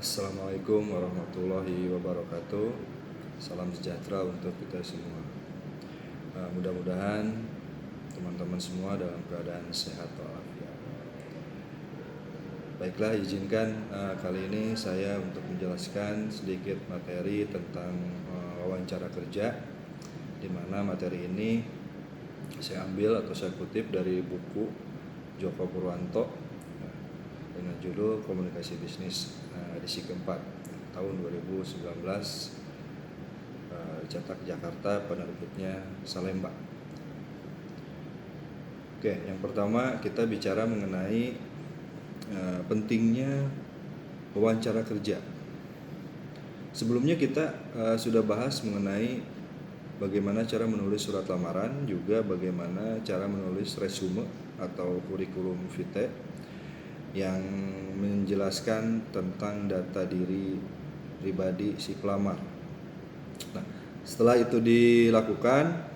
Assalamualaikum warahmatullahi wabarakatuh. Salam sejahtera untuk kita semua. Mudah-mudahan teman-teman semua dalam keadaan sehat walafiat. Baiklah, izinkan kali ini saya untuk menjelaskan sedikit materi tentang wawancara kerja, di mana materi ini saya ambil atau saya kutip dari buku Joko Purwanto dengan judul Komunikasi Bisnis edisi keempat tahun 2019, cetak Jakarta, penerbitnya Salemba. Oke, yang pertama kita bicara mengenai pentingnya wawancara kerja. Sebelumnya kita sudah bahas mengenai bagaimana cara menulis surat lamaran, juga bagaimana cara menulis resume atau kurikulum vitae yang menjelaskan tentang data diri pribadi si pelamar. Nah, setelah itu dilakukan,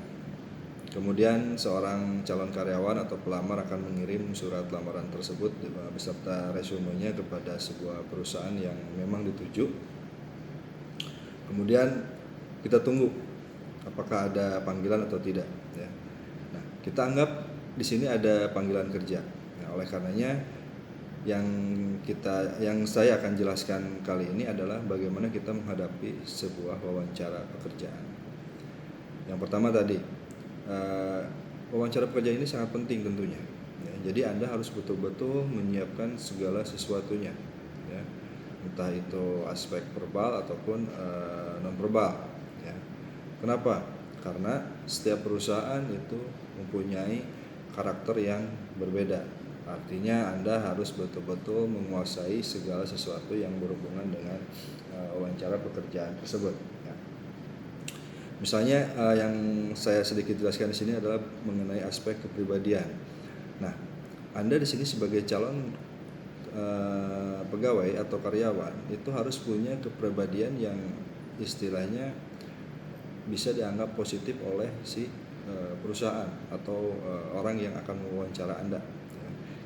kemudian seorang calon karyawan atau pelamar akan mengirim surat lamaran tersebut beserta resumenya kepada sebuah perusahaan yang memang dituju. Kemudian kita tunggu apakah ada panggilan atau tidak, ya. Nah, kita anggap di sini ada panggilan kerja. Nah, oleh karenanya yang saya akan jelaskan kali ini adalah bagaimana kita menghadapi sebuah wawancara pekerjaan. Yang pertama tadi, wawancara pekerjaan ini sangat penting tentunya, ya. Jadi Anda harus betul-betul menyiapkan segala sesuatunya, ya. Entah itu aspek verbal ataupun non verbal, ya. Kenapa? Karena setiap perusahaan itu mempunyai karakter yang berbeda. Artinya Anda harus betul-betul menguasai segala sesuatu yang berhubungan dengan wawancara pekerjaan tersebut, ya. Misalnya yang saya sedikit jelaskan di sini adalah mengenai aspek kepribadian. Nah, Anda di sini sebagai calon pegawai atau karyawan itu harus punya kepribadian yang istilahnya bisa dianggap positif oleh si perusahaan atau orang yang akan mewawancara Anda.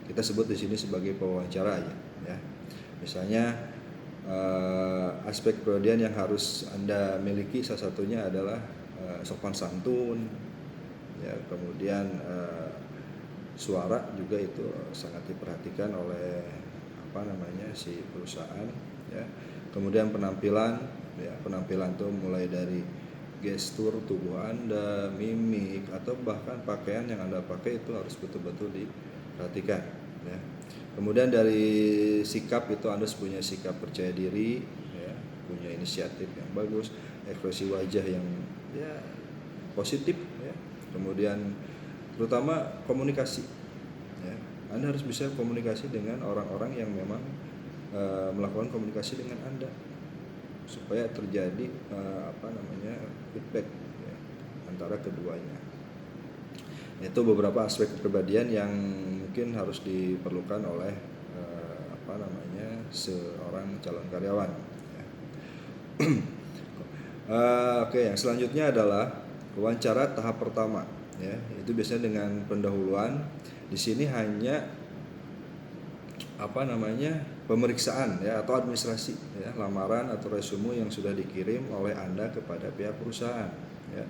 Kita sebut di sini sebagai pewawancara, ya. Misalnya aspek kepribadian yang harus Anda miliki salah satunya adalah sopan santun, ya. Kemudian suara juga itu sangat diperhatikan oleh si perusahaan, ya. Kemudian penampilan, ya. Penampilan itu mulai dari gestur tubuh Anda, mimik, atau bahkan pakaian yang Anda pakai itu harus betul-betul diperhatikan, ya. Kemudian dari sikap itu Anda punya sikap percaya diri, ya, punya inisiatif yang bagus, ekspresi wajah yang positif, ya. Kemudian terutama komunikasi, ya. Anda harus bisa komunikasi dengan orang-orang yang memang melakukan komunikasi dengan Anda supaya terjadi feedback, ya, antara keduanya. Itu beberapa aspek kepribadian yang mungkin harus diperlukan oleh seorang calon karyawan, ya. Oke, yang selanjutnya adalah wawancara tahap pertama, ya. Itu biasanya dengan pendahuluan. Di sini hanya pemeriksaan, ya, atau administrasi, ya, lamaran atau resume yang sudah dikirim oleh Anda kepada pihak perusahaan, ya.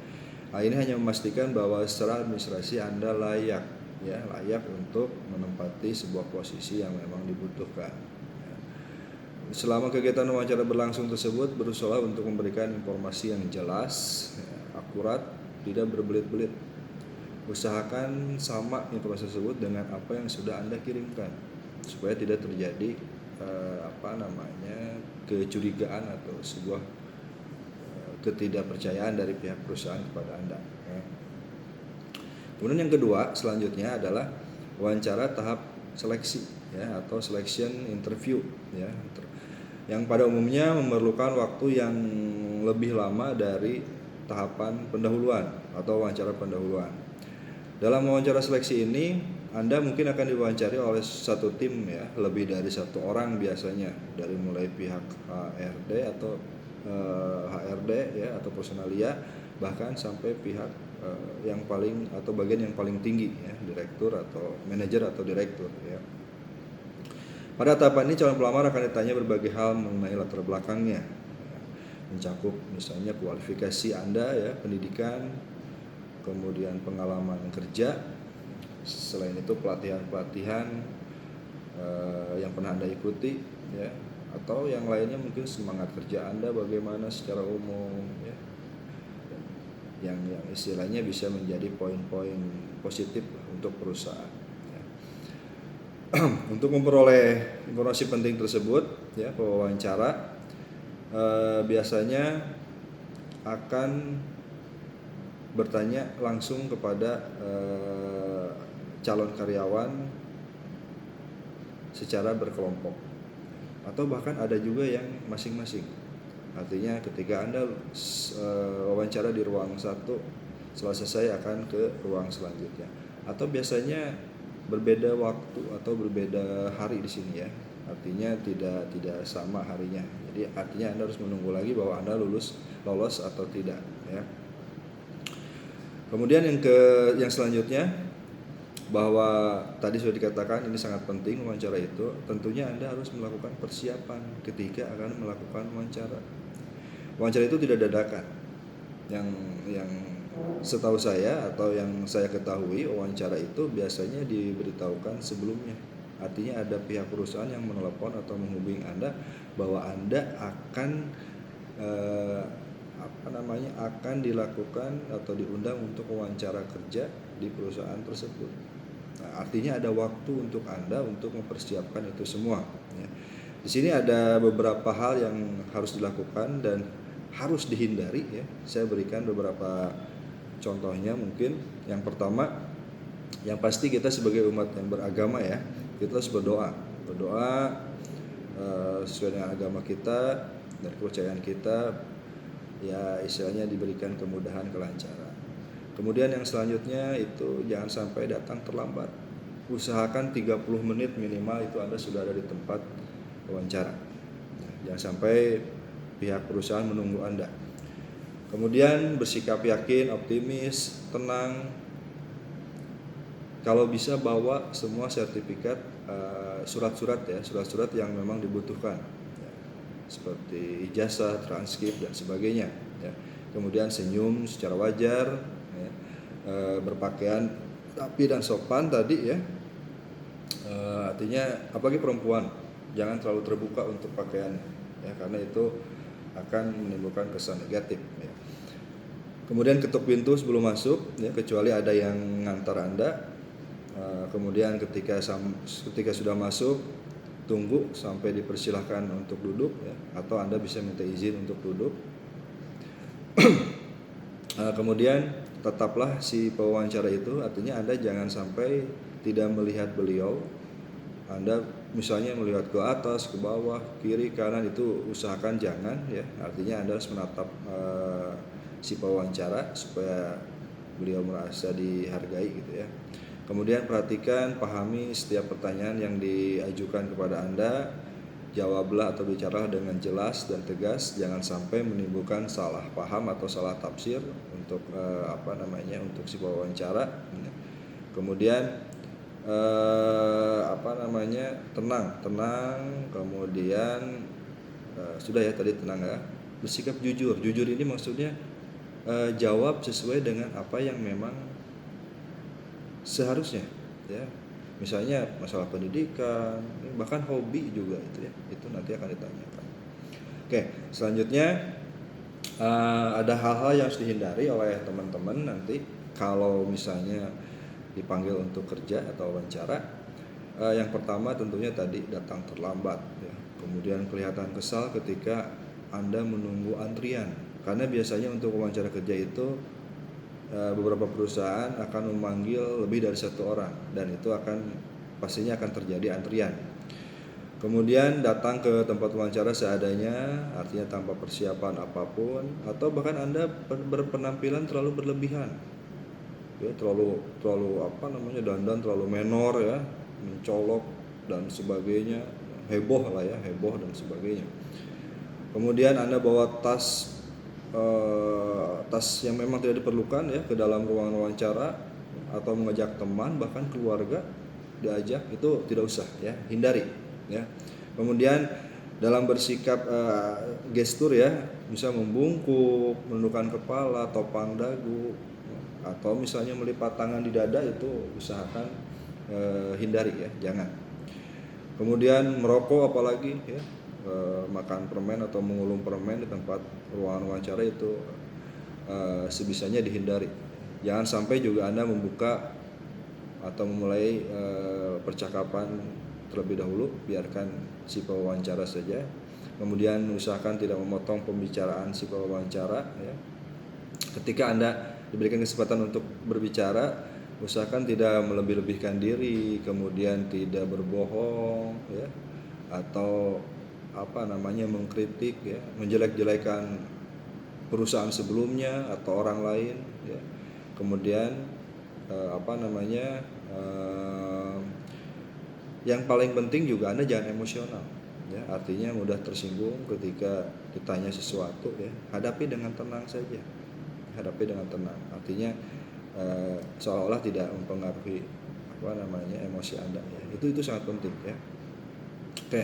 Nah, ini hanya memastikan bahwa secara administrasi Anda layak untuk menempati sebuah posisi yang memang dibutuhkan, ya. Selama kegiatan wawancara berlangsung tersebut, berusaha untuk memberikan informasi yang jelas, ya, akurat, tidak berbelit-belit. Usahakan sama informasi tersebut dengan apa yang sudah Anda kirimkan, supaya tidak terjadi kecurigaan atau sebuah ketidakpercayaan dari pihak perusahaan kepada Anda, ya. Kemudian yang kedua selanjutnya adalah wawancara tahap seleksi, ya, atau selection interview, ya, yang pada umumnya memerlukan waktu yang lebih lama dari tahapan pendahuluan atau wawancara pendahuluan. Dalam wawancara seleksi ini Anda mungkin akan diwawancari oleh satu tim, ya, lebih dari satu orang biasanya, dari mulai pihak HRD atau ya, atau personalia, bahkan sampai pihak yang paling atau bagian yang paling tinggi, ya, direktur atau manajer atau direktur, ya. Pada tahapan ini calon pelamar akan ditanya berbagai hal mengenai latar belakangnya, mencakup misalnya kualifikasi Anda ya, pendidikan, kemudian pengalaman kerja, selain itu pelatihan-pelatihan yang pernah Anda ikuti ya, atau yang lainnya mungkin semangat kerja Anda bagaimana secara umum ya, yang istilahnya bisa menjadi poin-poin positif untuk perusahaan ya. Untuk memperoleh informasi penting tersebut ya, pewawancara biasanya akan bertanya langsung kepada calon karyawan secara berkelompok, atau bahkan ada juga yang masing-masing. Artinya ketika Anda wawancara di ruang 1, setelah selesai akan ke ruang selanjutnya. Atau biasanya berbeda waktu atau berbeda hari di sini ya. Artinya tidak sama harinya. Jadi artinya Anda harus menunggu lagi bahwa Anda lolos atau tidak ya. Kemudian yang selanjutnya, bahwa tadi sudah dikatakan ini sangat penting wawancara itu, tentunya Anda harus melakukan persiapan ketika akan melakukan wawancara. Wawancara itu tidak dadakan. Yang setahu saya atau yang saya ketahui, wawancara itu biasanya diberitahukan sebelumnya. Artinya ada pihak perusahaan yang menelepon atau menghubungi Anda bahwa Anda akan akan dilakukan atau diundang untuk wawancara kerja di perusahaan tersebut. Nah, artinya ada waktu untuk Anda untuk mempersiapkan itu semua ya. Di sini ada beberapa hal yang harus dilakukan dan harus dihindari ya. Saya berikan beberapa contohnya mungkin. Yang pertama, yang pasti kita sebagai umat yang beragama ya, kita harus berdoa sesuai dengan agama kita dan kepercayaan kita ya, istilahnya diberikan kemudahan, kelancaran. Kemudian yang selanjutnya itu jangan sampai datang terlambat. Usahakan 30 menit minimal itu Anda sudah ada di tempat wawancara. Jangan sampai pihak perusahaan menunggu Anda. Kemudian bersikap yakin, optimis, tenang. Kalau bisa bawa semua sertifikat, surat-surat yang memang dibutuhkan. Seperti ijazah, transkrip dan sebagainya ya. Kemudian senyum secara wajar ya. Berpakaian rapi dan sopan tadi ya. Artinya apalagi perempuan jangan terlalu terbuka untuk pakaiannya ya, karena itu akan menimbulkan kesan negatif ya. Kemudian ketuk pintu sebelum masuk ya, kecuali ada yang ngantar Anda. Kemudian ketika sudah masuk, tunggu sampai dipersilahkan untuk duduk ya, atau Anda bisa minta izin untuk duduk. Kemudian tetaplah si pewawancara itu, artinya Anda jangan sampai tidak melihat beliau. Anda misalnya melihat ke atas, ke bawah, kiri, kanan, itu usahakan jangan ya. Artinya Anda harus menatap si pewawancara supaya beliau merasa dihargai gitu ya. Kemudian perhatikan, pahami setiap pertanyaan yang diajukan kepada Anda. Jawablah atau bicaralah dengan jelas dan tegas, jangan sampai menimbulkan salah paham atau salah tafsir untuk untuk si pewawancara. Kemudian tenang, kemudian sudah ya tadi tenang ya. Bersikap jujur. Jujur ini maksudnya jawab sesuai dengan apa yang memang seharusnya ya. Misalnya masalah pendidikan, bahkan hobi juga itu ya, itu nanti akan ditanyakan. Oke, selanjutnya ada hal-hal yang harus dihindari oleh teman-teman nanti kalau misalnya dipanggil untuk kerja atau wawancara. Yang pertama tentunya tadi datang terlambat ya. Kemudian kelihatan kesal ketika Anda menunggu antrian, karena biasanya untuk wawancara kerja itu beberapa perusahaan akan memanggil lebih dari satu orang dan itu pastinya akan terjadi antrian. Kemudian datang ke tempat wawancara seadanya, artinya tanpa persiapan apapun, atau bahkan Anda berpenampilan terlalu berlebihan. Ya, terlalu dandan terlalu menor ya, mencolok dan sebagainya, heboh dan sebagainya. Kemudian Anda bawa tas yang memang tidak diperlukan ya ke dalam ruangan wawancara, atau mengajak teman bahkan keluarga diajak, itu tidak usah ya, hindari ya. Kemudian dalam bersikap gestur ya, bisa membungkuk, menundukkan kepala, topang dagu, atau misalnya melipat tangan di dada, itu usahakan hindari ya, jangan. Kemudian merokok apalagi ya, makan permen atau mengulum permen di tempat ruangan wawancara itu sebisanya dihindari. Jangan sampai juga Anda membuka atau memulai percakapan terlebih dahulu, biarkan si pewawancara saja. Kemudian usahakan tidak memotong pembicaraan si pewawancara ya. Ketika Anda diberikan kesempatan untuk berbicara, usahakan tidak melebih-lebihkan diri, kemudian tidak berbohong ya, atau mengkritik ya, menjelek-jelekan perusahaan sebelumnya atau orang lain ya. Kemudian yang paling penting juga Anda jangan emosional ya, artinya mudah tersinggung ketika ditanya sesuatu ya. Hadapi dengan tenang saja, artinya seolah-olah tidak mempengaruhi emosi Anda ya. Itu sangat penting ya. Oke.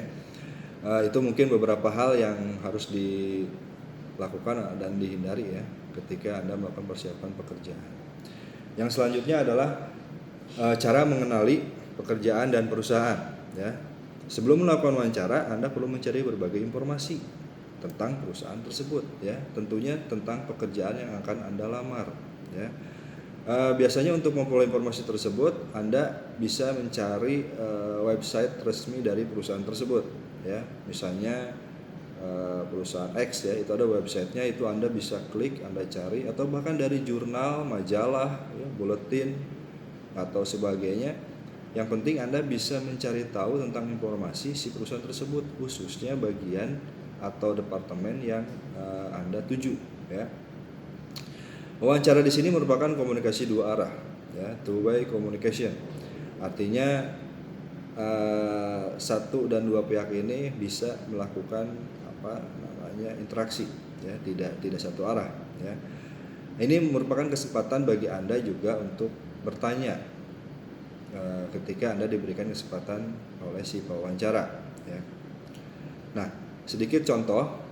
Itu mungkin beberapa hal yang harus dilakukan dan dihindari ya ketika Anda melakukan persiapan pekerjaan. Yang selanjutnya adalah cara mengenali pekerjaan dan perusahaan ya. Sebelum melakukan wawancara, Anda perlu mencari berbagai informasi tentang perusahaan tersebut ya, tentunya tentang pekerjaan yang akan Anda lamar ya. Biasanya untuk memperoleh informasi tersebut, Anda bisa mencari website resmi dari perusahaan tersebut ya. Misalnya perusahaan X ya, itu ada websitenya, itu Anda bisa klik, Anda cari, atau bahkan dari jurnal, majalah, ya, buletin atau sebagainya. Yang penting Anda bisa mencari tahu tentang informasi si perusahaan tersebut, khususnya bagian atau departemen yang Anda tuju ya. Wawancara di sini merupakan komunikasi dua arah ya, two-way communication. Artinya satu dan dua pihak ini bisa melakukan interaksi ya, tidak satu arah ya. Ini merupakan kesempatan bagi Anda juga untuk bertanya ketika Anda diberikan kesempatan oleh si pewawancara ya. Nah, sedikit contoh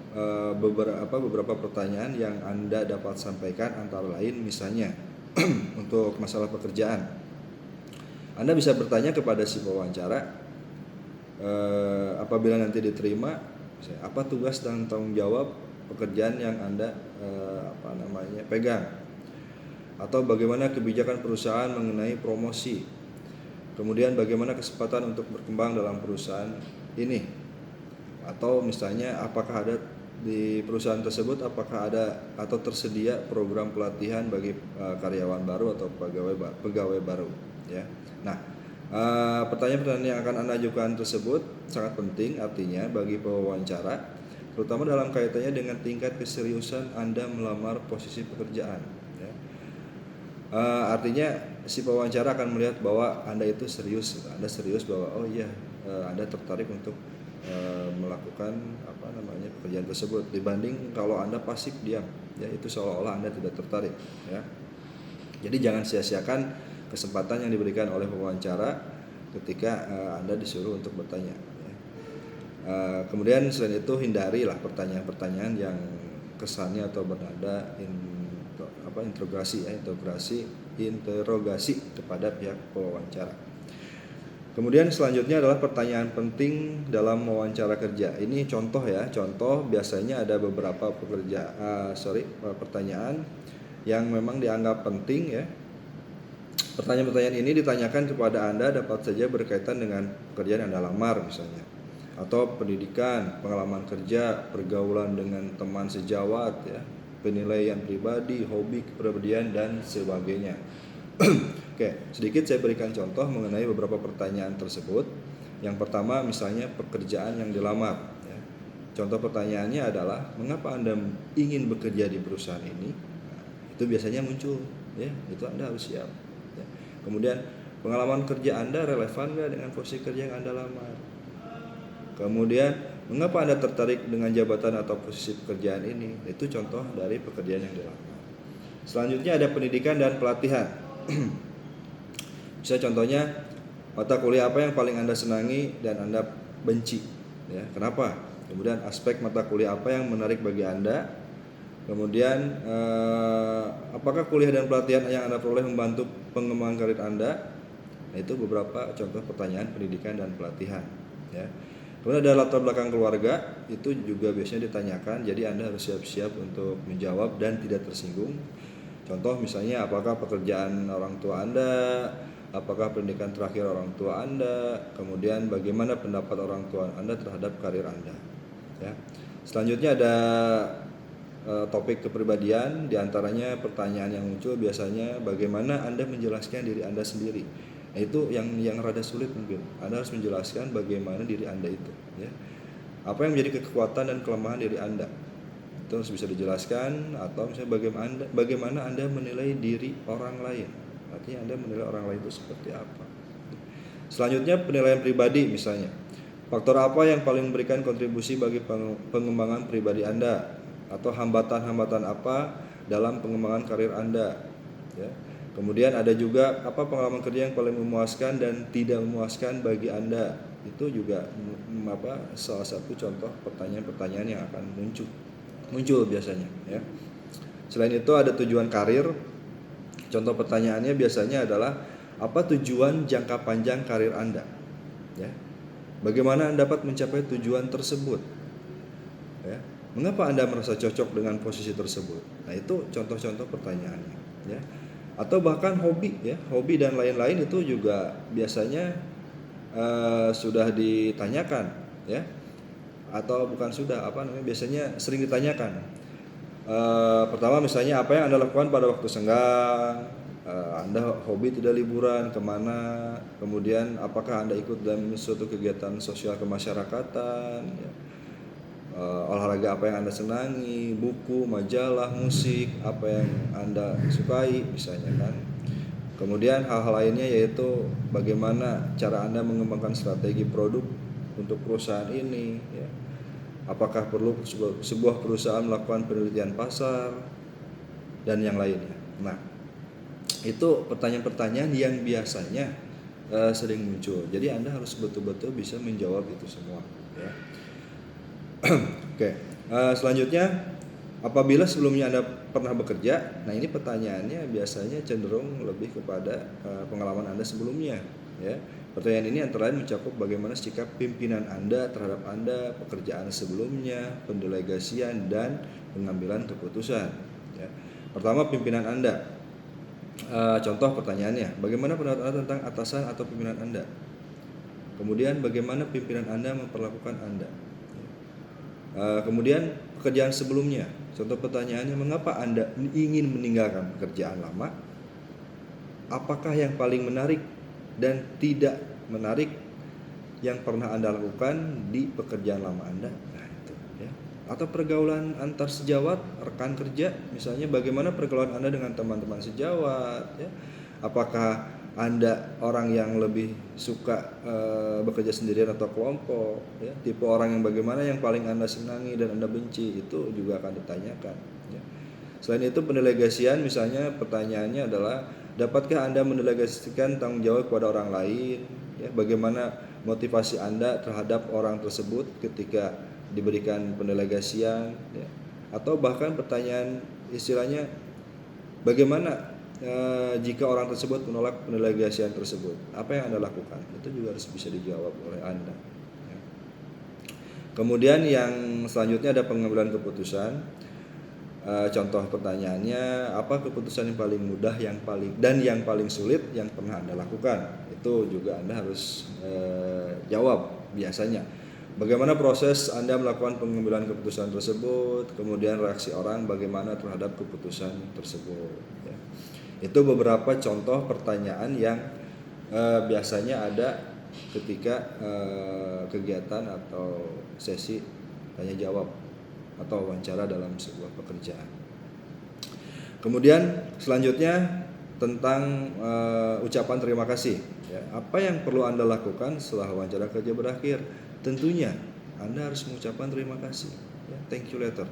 beberapa pertanyaan yang Anda dapat sampaikan, antara lain misalnya untuk masalah pekerjaan. Anda bisa bertanya kepada si pewawancara, apabila nanti diterima, apa tugas dan tanggung jawab pekerjaan yang Anda pegang, atau bagaimana kebijakan perusahaan mengenai promosi, kemudian bagaimana kesempatan untuk berkembang dalam perusahaan ini, atau misalnya apakah ada di perusahaan tersebut, apakah ada atau tersedia program pelatihan bagi karyawan baru atau pegawai baru ya. Nah, pertanyaan-pertanyaan yang akan Anda ajukan tersebut sangat penting artinya bagi pewawancara, terutama dalam kaitannya dengan tingkat keseriusan Anda melamar posisi pekerjaan ya. Artinya si pewawancara akan melihat bahwa Anda itu serius, Anda serius bahwa Anda tertarik untuk melakukan pekerjaan tersebut, dibanding kalau Anda pasif diam ya, itu seolah-olah Anda tidak tertarik ya. Jadi jangan sia-siakan kesempatan yang diberikan oleh pewawancara ketika Anda disuruh untuk bertanya ya. Kemudian selain itu hindarilah pertanyaan-pertanyaan yang kesannya atau bernada interogasi kepada pihak pewawancara. Kemudian selanjutnya adalah pertanyaan penting dalam wawancara kerja. Ini contoh ya, biasanya ada beberapa pertanyaan yang memang dianggap penting ya. Pertanyaan-pertanyaan ini ditanyakan kepada Anda dapat saja berkaitan dengan pekerjaan yang Anda lamar misalnya, atau pendidikan, pengalaman kerja, pergaulan dengan teman sejawat ya, penilaian pribadi, hobi, kepribadian dan sebagainya. Oke, sedikit saya berikan contoh mengenai beberapa pertanyaan tersebut. Yang pertama misalnya pekerjaan yang dilamar ya. Contoh pertanyaannya adalah, mengapa Anda ingin bekerja di perusahaan ini? Nah, itu biasanya muncul ya, itu Anda harus siap ya. Kemudian pengalaman kerja Anda relevan nggak dengan posisi kerja yang Anda lamar? Kemudian mengapa Anda tertarik dengan jabatan atau posisi pekerjaan ini? Itu contoh dari pekerjaan yang dilamar. Selanjutnya ada pendidikan dan pelatihan. Bisa contohnya, mata kuliah apa yang paling Anda senangi dan Anda benci. Ya, kenapa? Kemudian aspek mata kuliah apa yang menarik bagi Anda? Kemudian apakah kuliah dan pelatihan yang Anda peroleh membantu pengembangan karir Anda? Nah, itu beberapa contoh pertanyaan pendidikan dan pelatihan. Ya. Kemudian ada latar belakang keluarga, itu juga biasanya ditanyakan, jadi Anda harus siap-siap untuk menjawab dan tidak tersinggung. Contoh misalnya, apakah pekerjaan orang tua Anda, apakah pendidikan terakhir orang tua Anda, kemudian bagaimana pendapat orang tua Anda terhadap karir Anda. Ya. Selanjutnya ada topik kepribadian, diantaranya pertanyaan yang muncul biasanya bagaimana Anda menjelaskan diri Anda sendiri. Nah, itu yang rada sulit mungkin. Anda harus menjelaskan bagaimana diri Anda itu, ya. Apa yang menjadi kekuatan dan kelemahan diri Anda. Itu harus bisa dijelaskan, atau misalnya bagaimana Anda menilai diri orang lain. Artinya Anda menilai orang lain itu seperti apa. Selanjutnya penilaian pribadi misalnya. Faktor apa yang paling memberikan kontribusi bagi pengembangan pribadi Anda, atau hambatan-hambatan apa dalam pengembangan karir Anda, ya. Kemudian ada juga apa pengalaman kerja yang paling memuaskan dan tidak memuaskan bagi Anda. Itu juga salah satu contoh pertanyaan-pertanyaan yang akan muncul biasanya, ya. Selain itu ada tujuan karir. Contoh pertanyaannya biasanya adalah apa tujuan jangka panjang karir Anda, ya. Bagaimana Anda dapat mencapai tujuan tersebut, ya. Mengapa Anda merasa cocok dengan posisi tersebut? Nah, itu contoh-contoh pertanyaannya, ya. Atau bahkan hobi, ya, hobi dan lain-lain itu juga biasanya sudah ditanyakan, ya. Atau bukan sudah, biasanya sering ditanyakan. Pertama misalnya, apa yang Anda lakukan pada waktu senggang? Anda hobi tidak liburan, kemana? Kemudian apakah Anda ikut dalam suatu kegiatan sosial kemasyarakatan, ya? Olahraga apa yang Anda senangi, buku, majalah, musik, apa yang Anda sukai misalnya kan. Kemudian hal-hal lainnya yaitu bagaimana cara Anda mengembangkan strategi produk untuk perusahaan ini, ya. Apakah perlu sebuah perusahaan melakukan penelitian pasar dan yang lainnya. Nah, itu pertanyaan-pertanyaan yang biasanya sering muncul. Jadi Anda harus betul-betul bisa menjawab itu semua, ya. Oke, selanjutnya, apabila sebelumnya Anda pernah bekerja, nah ini pertanyaannya biasanya cenderung lebih kepada pengalaman Anda sebelumnya, ya. Pertanyaan ini antara lain mencakup bagaimana sikap pimpinan Anda terhadap Anda, pekerjaan sebelumnya, pendelegasian dan pengambilan keputusan, ya. Pertama, pimpinan Anda. Contoh pertanyaannya, bagaimana pendapat Anda tentang atasan atau pimpinan Anda? Kemudian bagaimana pimpinan Anda memperlakukan Anda? Kemudian pekerjaan sebelumnya. Contoh pertanyaannya, mengapa Anda ingin meninggalkan pekerjaan lama? Apakah yang paling menarik dan tidak menarik yang pernah Anda lakukan di pekerjaan lama Anda? Nah, itu, ya. Atau pergaulan antar sejawat, rekan kerja, misalnya bagaimana pergaulan Anda dengan teman-teman sejawat, ya. Apakah Anda orang yang lebih suka bekerja sendirian atau kelompok, ya? Tipe orang yang bagaimana yang paling Anda senangi dan Anda benci, itu juga akan ditanyakan, ya. Selain itu pendelegasian, misalnya pertanyaannya adalah dapatkah Anda mendelegasikan tanggung jawab kepada orang lain, ya? Bagaimana motivasi Anda terhadap orang tersebut ketika diberikan pendelegasian, ya? Atau bahkan pertanyaan istilahnya, bagaimana jika orang tersebut menolak pendelegasian tersebut, apa yang Anda lakukan? Itu juga harus bisa dijawab oleh Anda, ya. Kemudian yang selanjutnya ada pengambilan keputusan. Contoh pertanyaannya, apa keputusan yang paling mudah, yang paling sulit yang pernah Anda lakukan? Itu juga Anda harus jawab biasanya. Bagaimana proses Anda melakukan pengambilan keputusan tersebut? Kemudian reaksi orang bagaimana terhadap keputusan tersebut, ya. Itu beberapa contoh pertanyaan yang biasanya ada ketika kegiatan atau sesi tanya jawab atau wawancara dalam sebuah pekerjaan. Kemudian selanjutnya tentang ucapan terima kasih, ya. Apa yang perlu Anda lakukan setelah wawancara kerja berakhir? Tentunya Anda harus mengucapkan terima kasih, ya. Thank you letter.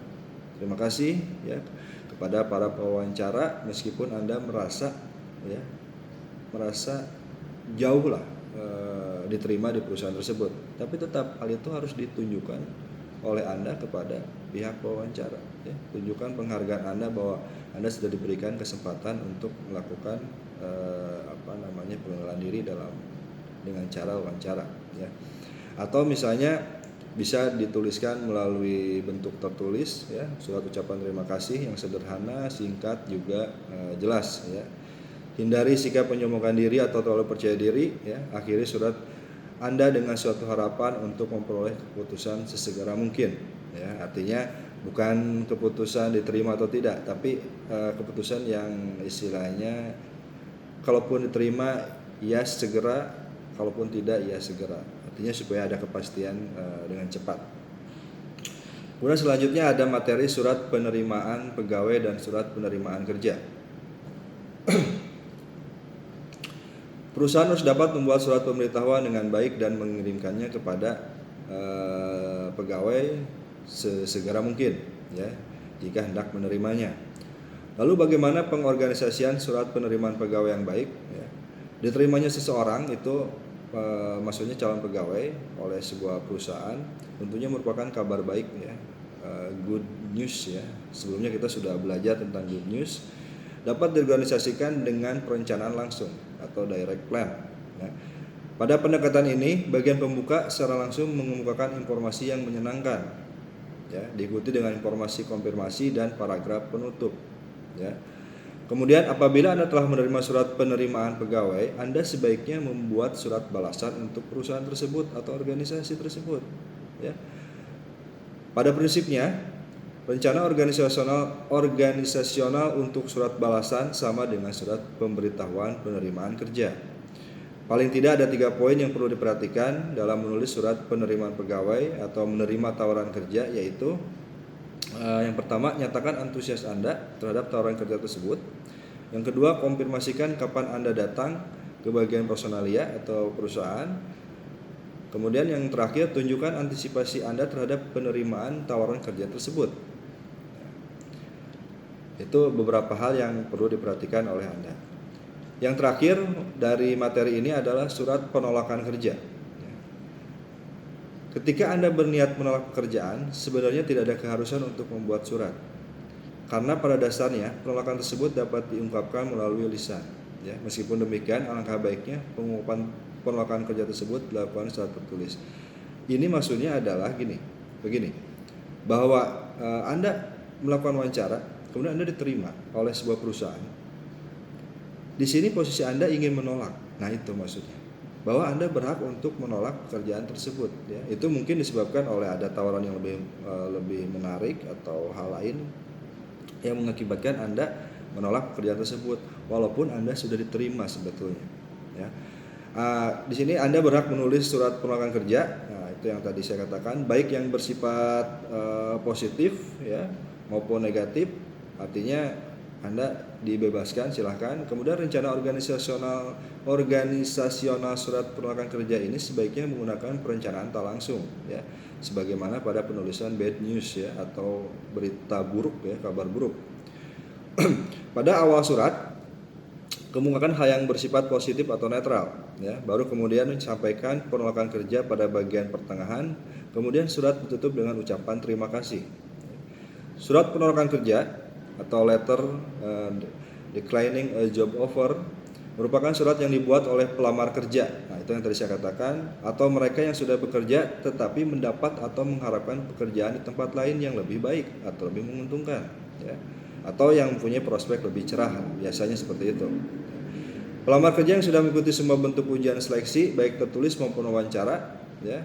Terima kasih, ya, kepada para pewawancara, meskipun Anda merasa jauh lah diterima di perusahaan tersebut. Tapi tetap hal itu harus ditunjukkan oleh Anda kepada pihak pewawancara, ya. Tunjukkan penghargaan Anda bahwa Anda sudah diberikan kesempatan untuk melakukan pengenalan diri dengan cara wawancara, ya. Atau misalnya bisa dituliskan melalui bentuk tertulis, ya, surat ucapan terima kasih yang sederhana, singkat, juga jelas, ya. Hindari sikap menyombongkan diri atau terlalu percaya diri, ya. Akhiri surat Anda dengan suatu harapan untuk memperoleh keputusan sesegera mungkin, ya. Artinya bukan keputusan diterima atau tidak, tapi keputusan yang istilahnya kalaupun diterima ya segera, kalaupun tidak ya segera. Artinya supaya ada kepastian dengan cepat. Kemudian selanjutnya ada materi surat penerimaan pegawai dan surat penerimaan kerja. Perusahaan harus dapat membuat surat pemberitahuan dengan baik dan mengirimkannya kepada pegawai sesegera mungkin, ya, jika hendak menerimanya. Lalu bagaimana pengorganisasian surat penerimaan pegawai yang baik, ya? Diterimanya seseorang itu maksudnya calon pegawai oleh sebuah perusahaan tentunya merupakan kabar baik, ya, good news, ya. Sebelumnya kita sudah belajar tentang good news. Dapat diorganisasikan dengan perencanaan langsung atau direct plan, ya. Pada pendekatan ini, bagian pembuka secara langsung mengemukakan informasi yang menyenangkan, ya, diikuti dengan informasi konfirmasi dan paragraf penutup, ya. Kemudian apabila Anda telah menerima surat penerimaan pegawai, Anda sebaiknya membuat surat balasan untuk perusahaan tersebut atau organisasi tersebut, ya. Pada prinsipnya, rencana organisasional untuk surat balasan sama dengan surat pemberitahuan penerimaan kerja. Paling tidak ada 3 poin yang perlu diperhatikan dalam menulis surat penerimaan pegawai atau menerima tawaran kerja, yaitu yang pertama, nyatakan antusias Anda terhadap tawaran kerja tersebut. Yang kedua, konfirmasikan kapan Anda datang ke bagian personalia atau perusahaan. Kemudian yang terakhir, tunjukkan antisipasi Anda terhadap penerimaan tawaran kerja tersebut. Itu beberapa hal yang perlu diperhatikan oleh Anda. Yang terakhir dari materi ini adalah surat penolakan kerja. Ketika Anda berniat menolak pekerjaan, sebenarnya tidak ada keharusan untuk membuat surat. Karena pada dasarnya penolakan tersebut dapat diungkapkan melalui lisan, ya. Meskipun demikian, alangkah baiknya pengungkapan penolakan kerja tersebut dilakukan secara tertulis. Ini maksudnya adalah begini, bahwa Anda melakukan wawancara, kemudian Anda diterima oleh sebuah perusahaan. Di sini posisi Anda ingin menolak. Nah, itu maksudnya. Bahwa Anda berhak untuk menolak pekerjaan tersebut, ya. Itu mungkin disebabkan oleh ada tawaran yang lebih menarik atau hal lain yang mengakibatkan Anda menolak pekerjaan tersebut walaupun Anda sudah diterima sebetulnya, ya. Di sini Anda berhak menulis surat penolakan kerja. Nah, itu yang tadi saya katakan, baik yang bersifat positif, ya, maupun negatif. Artinya Anda dibebaskan, silahkan. Kemudian rencana organisasional surat penolakan kerja ini sebaiknya menggunakan perencanaan tak langsung, ya, sebagaimana pada penulisan bad news, ya, atau berita buruk, ya, kabar buruk. Pada awal surat, kemukakan hal yang bersifat positif atau netral, ya. Baru kemudian sampaikan penolakan kerja pada bagian pertengahan. Kemudian surat ditutup dengan ucapan terima kasih. Surat penolakan kerja atau letter declining a job offer merupakan surat yang dibuat oleh pelamar kerja. Nah, itu yang tadi saya katakan, atau mereka yang sudah bekerja tetapi mendapat atau mengharapkan pekerjaan di tempat lain yang lebih baik atau lebih menguntungkan, ya, atau yang mempunyai prospek lebih cerah, biasanya seperti itu. Pelamar kerja yang sudah mengikuti semua bentuk ujian seleksi baik tertulis maupun wawancara, ya,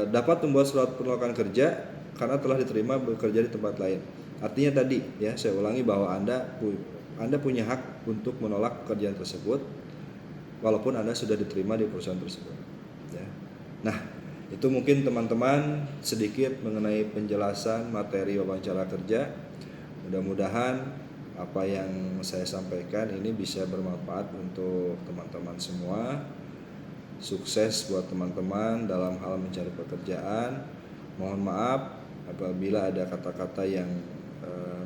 dapat membuat surat penolakan kerja karena telah diterima bekerja di tempat lain. Artinya tadi, ya, saya ulangi bahwa Anda punya hak untuk menolak pekerjaan tersebut walaupun Anda sudah diterima di perusahaan tersebut, ya. Nah, itu mungkin teman-teman sedikit mengenai penjelasan materi wawancara kerja. Mudah-mudahan apa yang saya sampaikan ini bisa bermanfaat untuk teman-teman semua. Sukses buat teman-teman dalam hal mencari pekerjaan. Mohon maaf apabila ada kata-kata yang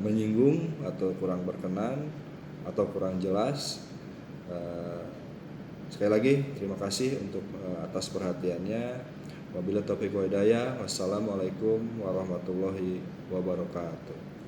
menyinggung atau kurang berkenan atau kurang jelas. Sekali lagi terima kasih untuk atas perhatiannya. Wabillahi taufiq wa hidayah. Wassalamualaikum warahmatullahi wabarakatuh.